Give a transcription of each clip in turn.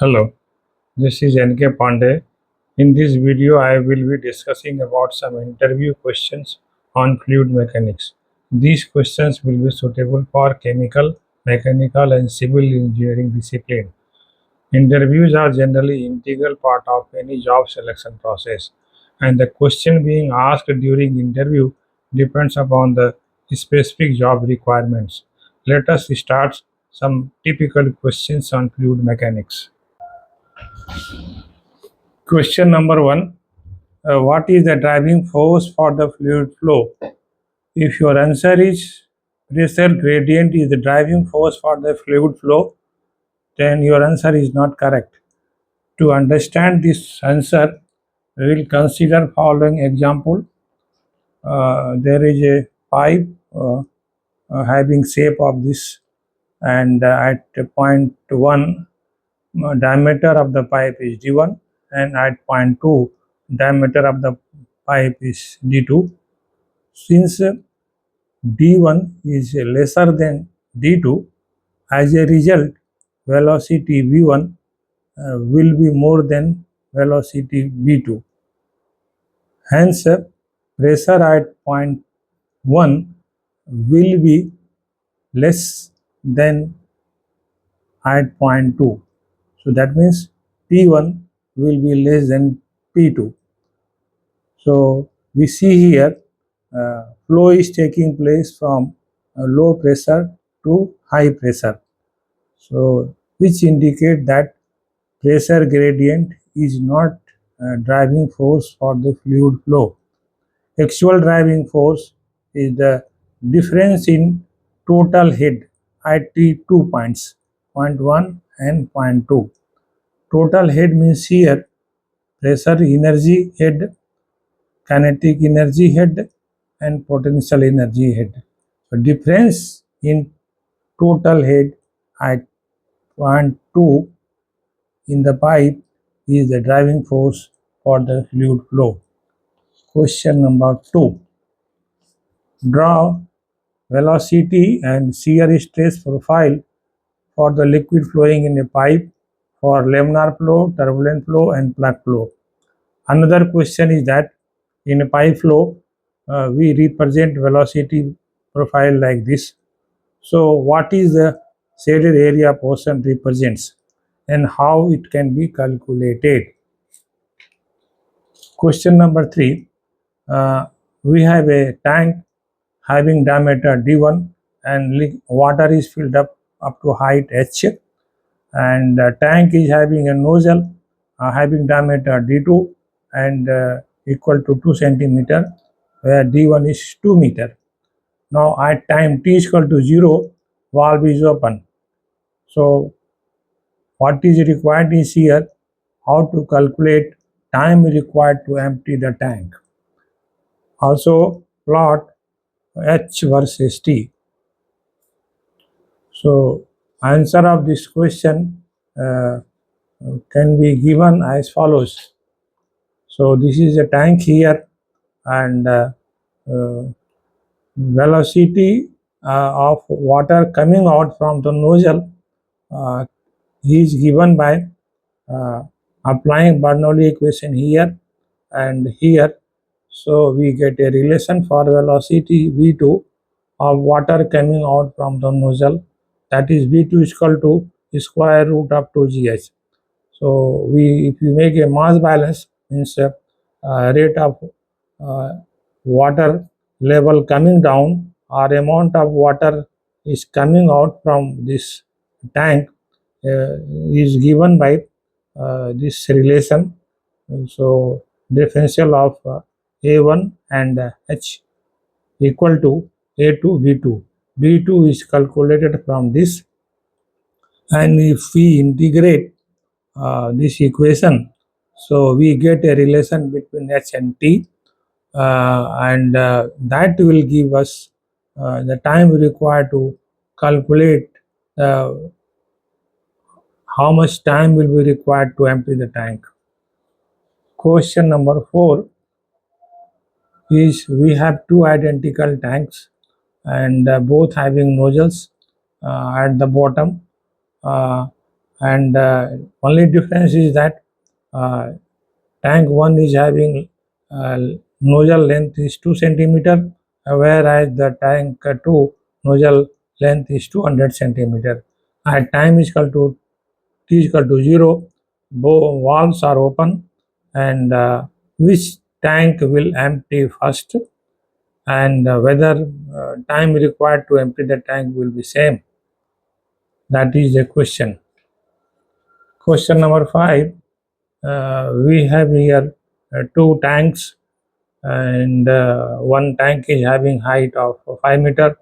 Hello, this is NK Pandey. In this video, I will be discussing about some interview questions on fluid mechanics. These questions will be suitable for chemical, mechanical, and civil engineering discipline. Interviews are generally integral part of any job selection process, and the question being asked during interview depends upon the specific job requirements. Let us start some typical questions on fluid mechanics. Question number one. What is the driving force for the fluid flow? If your answer is pressure gradient is the driving force for the fluid flow, then your answer is not correct. To understand this answer, we will consider following example. There is a pipe having shape of this, and at point 1 diameter of the pipe is d1, and at point 2 diameter of the pipe is d2. Since d1 is lesser than d2, as a result velocity v1 will be more than velocity v2. Hence, pressure at point 1 will be less than at point 2. So that means P1 will be less than P2. So we see here flow is taking place from low pressure to high pressure. So which indicate that pressure gradient is not driving force for the fluid flow. Actual driving force is the difference in total head at the 2 points, point 1 and point 2. Total head means here pressure energy head, kinetic energy head, and potential energy head. The difference in total head at point 2 in the pipe is the driving force for the fluid flow. Question number 2. Draw velocity and shear stress profile for the liquid flowing in a pipe for laminar flow, turbulent flow, and plug flow. Another question is that in a pipe flow, we represent velocity profile like this. So what is the shaded area portion represents and how it can be calculated? Question number 3. We have a tank having diameter d1 and water is filled up to height h, and tank is having a nozzle having diameter d2 and equal to 2 centimeter, where d1 is 2 meter. Now at time t is equal to 0, valve is open. So what is required is here how to calculate time required to empty the tank. Also plot h versus t. So answer of this question can be given as follows. So this is a tank here, and velocity of water coming out from the nozzle is given by applying Bernoulli equation here and here. So we get a relation for velocity v2 of water coming out from the nozzle, that is v2 is equal to square root of 2gh. So if we make a mass balance, means rate of water level coming down or amount of water is coming out from this tank is given by this relation. So differential of A1 and H equal to A2 B2. B2 is calculated from this, and if we integrate this equation, so we get a relation between H and T, and that will give us the time required to calculate how much time will be required to empty the tank. Question number 4 is we have two identical tanks and both having nozzles at the bottom. and only difference is that uh, tank 1 is having uh, nozzle length is 2 centimeter, whereas the tank 2 nozzle length is 200 centimeter. At time is equal to t is equal to 0, both valves are open, and which tank will empty first, and whether time required to empty the tank will be same. That is the question. Question number 5. We have here two tanks, and one tank is having height of 5 meter,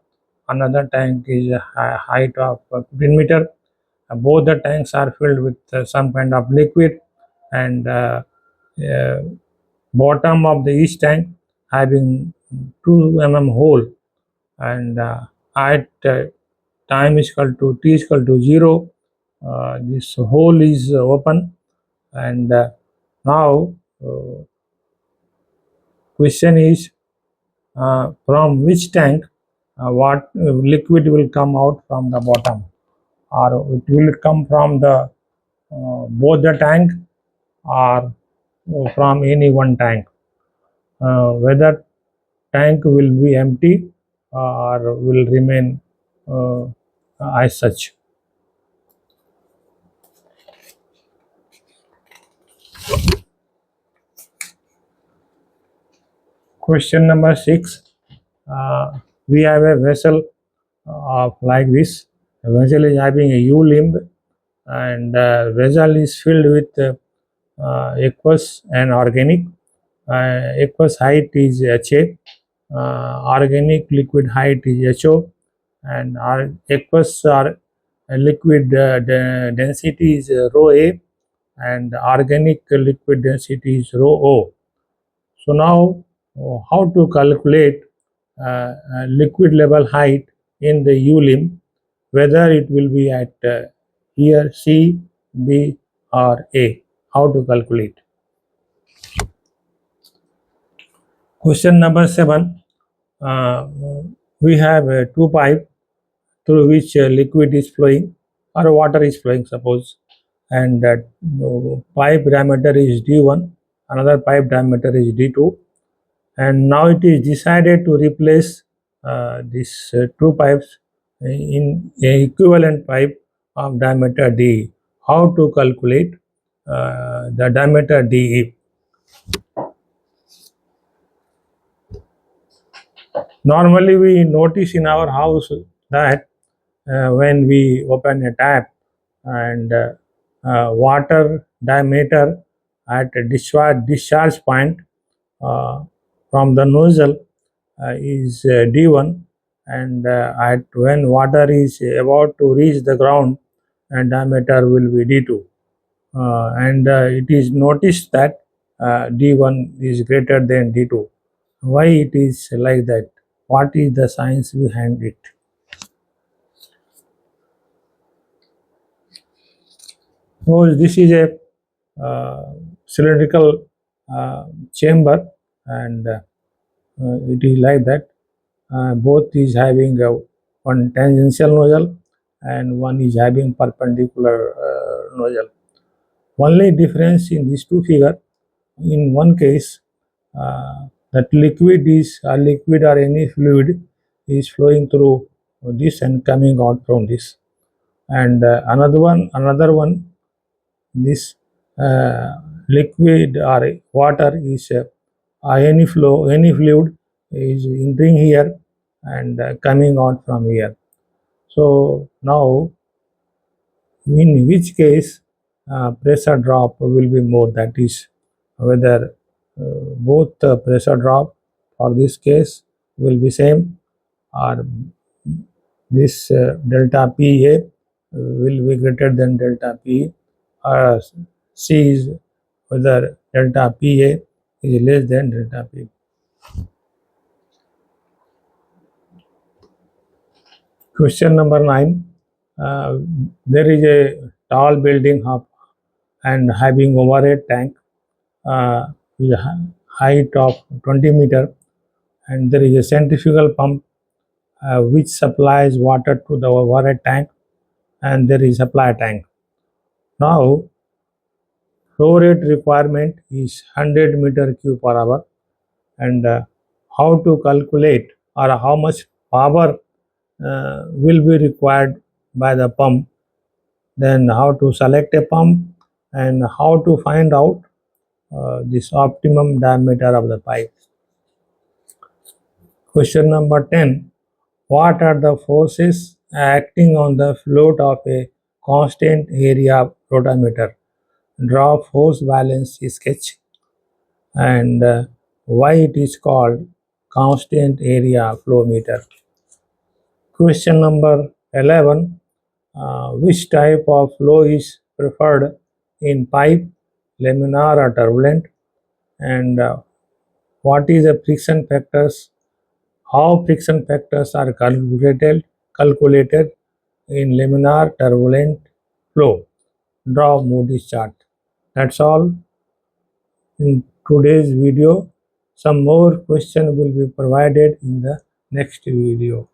another tank is height of 15 meter. Both the tanks are filled with some kind of liquid, and uh, bottom of the each tank having 2 hole, and at time is equal to t is equal to 0, this hole is open, and now question is from which tank what liquid will come out from the bottom, or it will come from the both the tank, or from any one tank, whether tank will be empty or will remain uh, as such. Question number 6. We have a vessel of like this. The vessel is having a U limb, and vessel is filled with aqueous and organic. Aqueous height is HA, organic liquid height is HO, and aqueous or liquid density is rho A, and organic liquid density is rho O. So now, how to calculate liquid level height in the U limb, whether it will be at here C, B, or A? How to calculate? Question number 7. Uh, we have two pipe through which liquid is flowing or water is flowing, suppose, and that pipe diameter is D1, another pipe diameter is D2, and now it is decided to replace these two pipes in a equivalent pipe of diameter D. How to calculate the diameter DE? Normally, we notice in our house that when we open a tap, and water diameter at a discharge point uh, from the nozzle is D1, and at when water is about to reach the ground, and diameter will be D2, and it is noticed that D1 is greater than D2. Why it is like that? What is the science behind it? Suppose this is a cylindrical chamber, and it is like that. Both is having one tangential nozzle, and one is having perpendicular nozzle. Only difference in these two figure, in one case that liquid or any fluid is flowing through this and coming out from this, and another one, this liquid or water is any fluid is entering here and coming out from here. So now, in which case pressure drop will be more, that is whether both pressure drop for this case will be same, or this delta PA will be greater than delta P, or C is whether delta PA is less than delta P. Question number 9. There is a tall building up and having overhead tank with a height of 20 meter, and there is a centrifugal pump which supplies water to the overhead tank, and there is supply tank. Now flow rate requirement is 100 meter cube per hour, and how to calculate or how much power will be required by the pump, then how to select a pump, and how to find out this optimum diameter of the pipe. Question number 10. What are the forces acting on the float of a constant area rotameter? Draw force balance sketch, and why it is called constant area flow meter. Question number 11. Which type of flow is preferred in pipe, laminar or turbulent? And what is the friction factors? How friction factors are calculated in laminar turbulent flow? Draw Moody's chart. That's all in today's video. Some more questions will be provided in the next video.